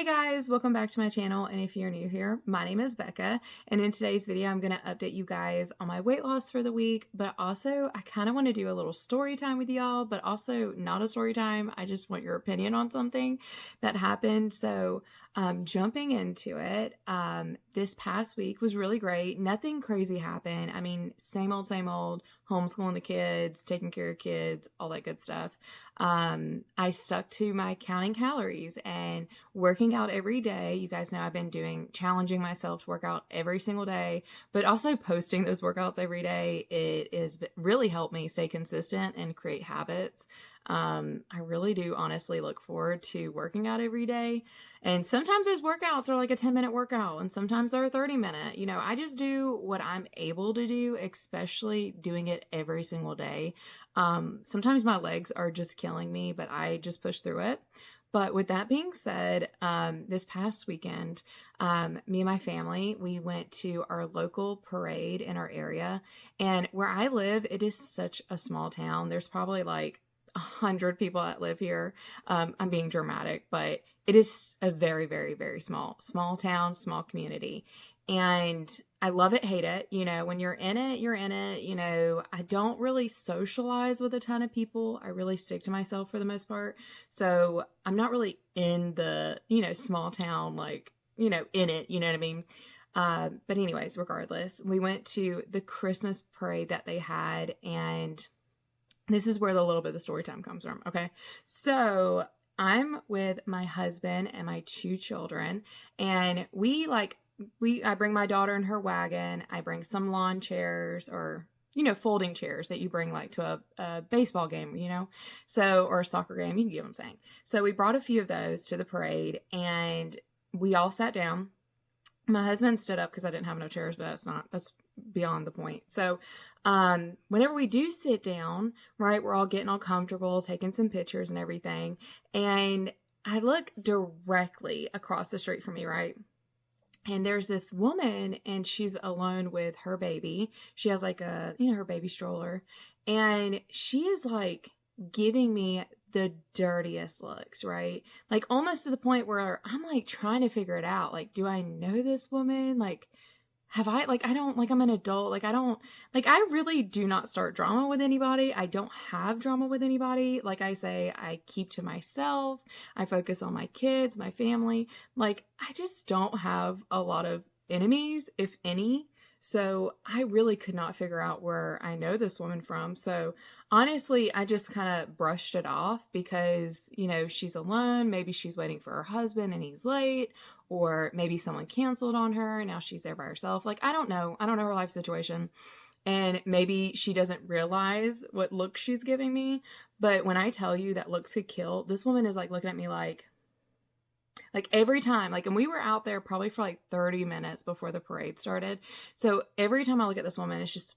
Hey guys, welcome back to my channel, and if you're new here, my name is Becca, and in today's video I'm going to update you guys on my weight loss for the week, but also I kind of want to do a little story time with y'all, but also not a story time. I just want your opinion on something that happened. So jumping into it, this past week was really great. Nothing crazy happened. I mean, same old, homeschooling the kids, taking care of kids, all that good stuff. I stuck to my counting calories and working out every day. You guys know I've been challenging myself to work out every single day, but also posting those workouts every day. It has really helped me stay consistent and create habits. I really do honestly look forward to working out every day. And sometimes those workouts are like a 10-minute workout and sometimes they're a 30-minute. I just do what I'm able to do, especially doing it every single day. Sometimes my legs are just killing me, but I just push through it. But with that being said, this past weekend, me and my family, we went to our local parade in our area. And where I live, it is such a small town. There's probably like 100 people that live here. I'm being dramatic, but it is a very, very, very small town, small community. And I love it, hate it. When you're in it, you're in it. I don't really socialize with a ton of people. I really stick to myself for the most part. So I'm not really in the, small town, like, in it, you know what I mean? But anyways, regardless, we went to the Christmas parade that they had, and this is where the little bit of the story time comes from. Okay. So I'm with my husband and my two children, and I bring my daughter in her wagon. I bring some lawn chairs or, folding chairs that you bring like to a baseball game, or a soccer game. You get what I'm saying. So we brought a few of those to the parade, and we all sat down. My husband stood up because I didn't have no chairs, but that's beyond the point. So, whenever we do sit down, right, we're all getting all comfortable, taking some pictures and everything. And I look directly across the street from me, right? And there's this woman, and she's alone with her baby. She has like her baby stroller. And she is like giving me the dirtiest looks, right? Like almost to the point where I'm like trying to figure it out. Like, do I know this woman? Like, I don't, like, I'm an adult. Like, I really do not start drama with anybody. I don't have drama with anybody. Like I say, I keep to myself. I focus on my kids, my family. Like, I just don't have a lot of enemies, if any. So I really could not figure out where I know this woman from. So honestly, I just kind of brushed it off because, she's alone. Maybe she's waiting for her husband and he's late, or maybe someone canceled on her and now she's there by herself. Like, I don't know her life situation, and maybe she doesn't realize what look she's giving me. But when I tell you that looks could kill, this woman is like looking at me like every time, like, and we were out there probably for like 30 minutes before the parade started. So every time I look at this woman, it's just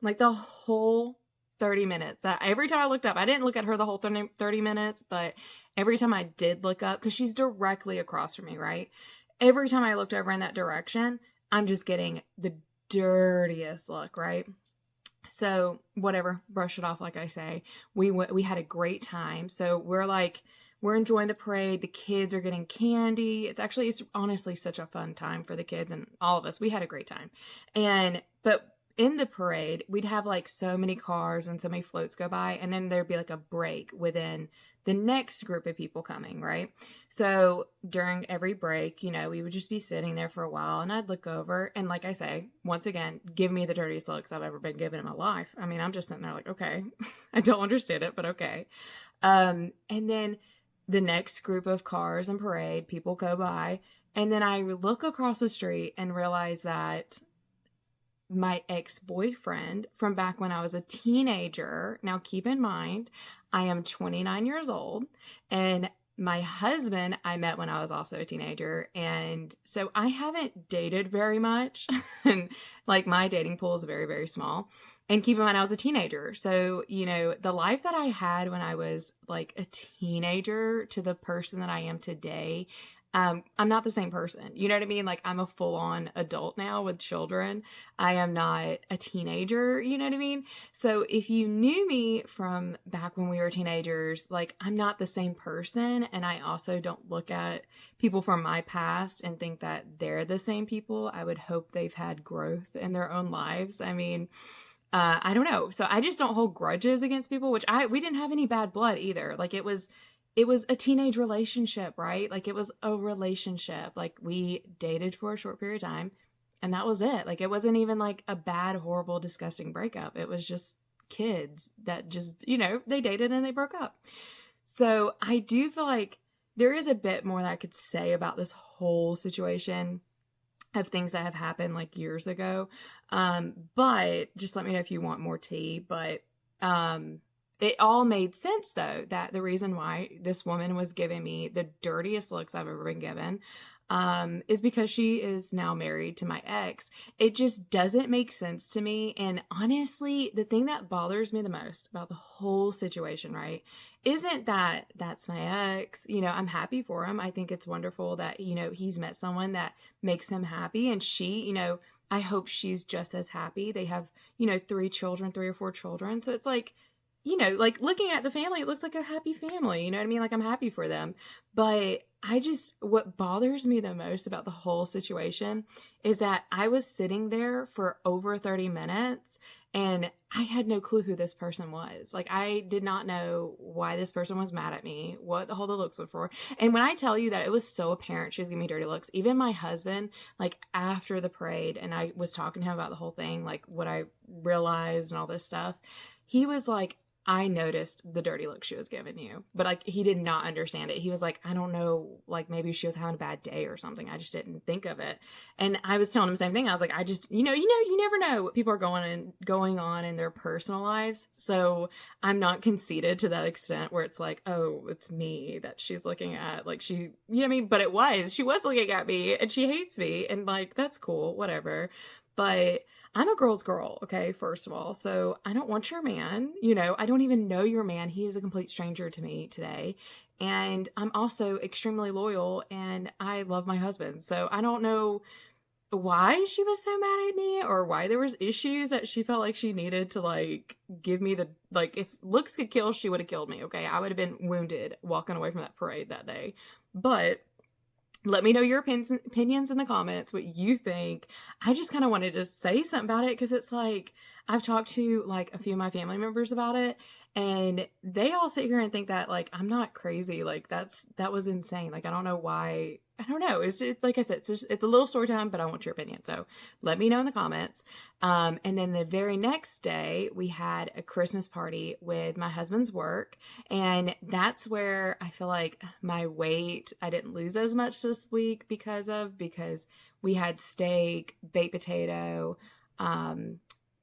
like the whole 30 minutes. That every time I looked up, I didn't look at her the whole 30 minutes, but every time I did look up, because she's directly across from me, right? Every time I looked over in that direction, I'm just getting the dirtiest look, right? So whatever, brush it off, like I say. We had a great time. So we're enjoying the parade. The kids are getting candy. It's honestly such a fun time for the kids and all of us. We had a great time. But in the parade, we'd have like so many cars and so many floats go by, and then there'd be like a break within the next group of people coming, right? So during every break, we would just be sitting there for a while, and I'd look over, and like I say, once again, give me the dirtiest looks I've ever been given in my life. I mean, I'm just sitting there like, okay, I don't understand it, but okay. And then the next group of cars and parade, people go by, and then I look across the street and realize that my ex-boyfriend from back when I was a teenager. Now, keep in mind, I am 29 years old, and my husband I met when I was also a teenager. And so I haven't dated very much. And like my dating pool is very, very small. And keep in mind, I was a teenager. So, the life that I had when I was like a teenager to the person that I am today, I'm not the same person. You know what I mean? Like, I'm a full on adult now with children. I am not a teenager. You know what I mean? So if you knew me from back when we were teenagers, like, I'm not the same person. And I also don't look at people from my past and think that they're the same people. I would hope they've had growth in their own lives. I mean, I don't know. So I just don't hold grudges against people, which we didn't have any bad blood either. Like, it was a teenage relationship, right? Like, it was a relationship. Like, we dated for a short period of time and that was it. Like, it wasn't even like a bad, horrible, disgusting breakup. It was just kids that just, they dated and they broke up. So I do feel like there is a bit more that I could say about this whole situation of things that have happened like years ago. But just let me know if you want more tea. But it all made sense though, that the reason why this woman was giving me the dirtiest looks I've ever been given is because she is now married to my ex. It just doesn't make sense to me. And honestly, the thing that bothers me the most about the whole situation, right, isn't that that's my ex. I'm happy for him. I think it's wonderful that, he's met someone that makes him happy. And I hope she's just as happy. They have, 3 or 4 children. So it's like, like looking at the family, it looks like a happy family. You know what I mean? Like, I'm happy for them. But what bothers me the most about the whole situation is that I was sitting there for over 30 minutes and I had no clue who this person was. Like, I did not know why this person was mad at me, what the whole the looks were for. And when I tell you that it was so apparent she was giving me dirty looks, even my husband, like after the parade, and I was talking to him about the whole thing, like what I realized and all this stuff, he was like, I noticed the dirty look she was giving you. But like, he did not understand it. He was like, I don't know, like maybe she was having a bad day or something. I just didn't think of it. And I was telling him the same thing. I was like, I just, you never know what people are going on in their personal lives. So I'm not conceited to that extent where it's like, oh, it's me that she's looking at. Like, she, what I mean? But she was looking at me and she hates me. And like, that's cool, whatever. But I'm a girl's girl, okay, first of all. So I don't want your man. I don't even know your man. He is a complete stranger to me today. And I'm also extremely loyal and I love my husband. So I don't know why she was so mad at me or why there was issues that she felt like she needed to like give me if looks could kill, she would have killed me, okay? I would have been wounded walking away from that parade that day. But let me know your opinions in the comments, what you think. I just kind of wanted to say something about it because it's like I've talked to like a few of my family members about it and they all sit here and think that like I'm not crazy. Like that was insane. Like I don't know why. I don't know. It's just, like I said, it's a little story time, but I want your opinion. So let me know in the comments. And then the very next day, we had a Christmas party with my husband's work. And that's where I feel like my weight, I didn't lose as much this week because we had steak, baked potato,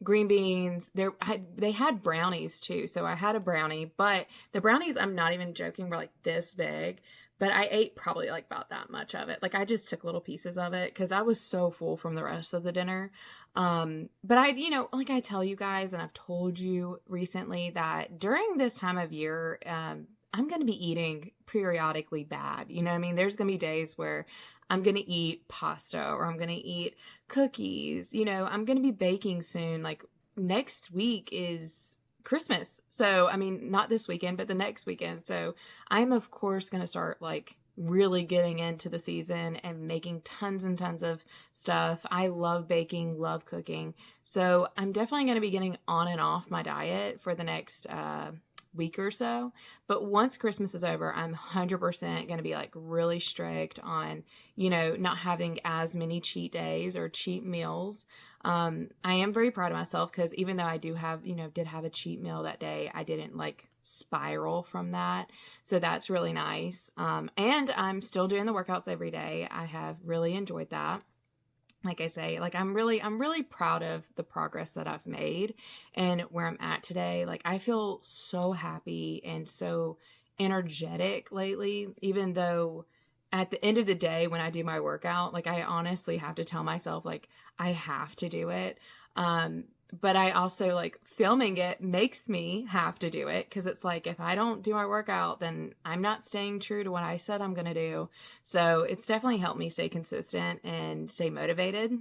green beans. They had brownies too. So I had a brownie, but the brownies, I'm not even joking, were like this big. But I ate probably like about that much of it. Like I just took little pieces of it because I was so full from the rest of the dinner. But like I tell you guys, and I've told you recently that during this time of year, I'm going to be eating periodically bad. You know what I mean? There's going to be days where I'm going to eat pasta or I'm going to eat cookies. I'm going to be baking soon. Like next week is Christmas. So, I mean, not this weekend, but the next weekend. So I'm of course going to start like really getting into the season and making tons and tons of stuff. I love baking, love cooking. So I'm definitely going to be getting on and off my diet for the next, week or so. But once Christmas is over, I'm 100% going to be like really strict on, not having as many cheat days or cheat meals. I am very proud of myself because even though I did have a cheat meal that day, I didn't like spiral from that. So that's really nice. And I'm still doing the workouts every day. I have really enjoyed that. Like I say, like I'm really proud of the progress that I've made and where I'm at today. Like I feel so happy and so energetic lately, even though at the end of the day when I do my workout, like I honestly have to tell myself like I have to do it. but I also like filming it makes me have to do it because it's like if I don't do my workout, then I'm not staying true to what I said I'm going to do. So it's definitely helped me stay consistent and stay motivated.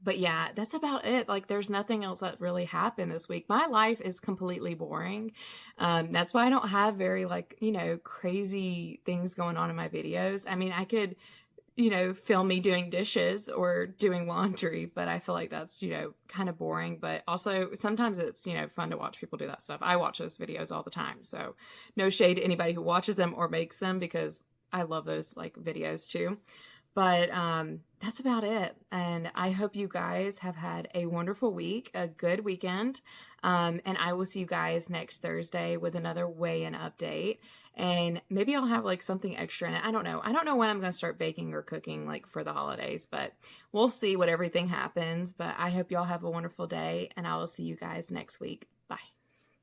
But yeah, that's about it. Like, there's nothing else that really happened this week. My life is completely boring. That's why I don't have very, like, crazy things going on in my videos. I mean, I could film me doing dishes or doing laundry, but I feel like that's, kind of boring. But also sometimes it's, fun to watch people do that stuff. I watch those videos all the time. So no shade to anybody who watches them or makes them because I love those like videos too. But that's about it. And I hope you guys have had a wonderful week, a good weekend. And I will see you guys next Thursday with another weigh-in update. And maybe I'll have like something extra in it. I don't know. I don't know when I'm going to start baking or cooking like for the holidays, but we'll see what everything happens. But I hope y'all have a wonderful day, and I will see you guys next week. Bye.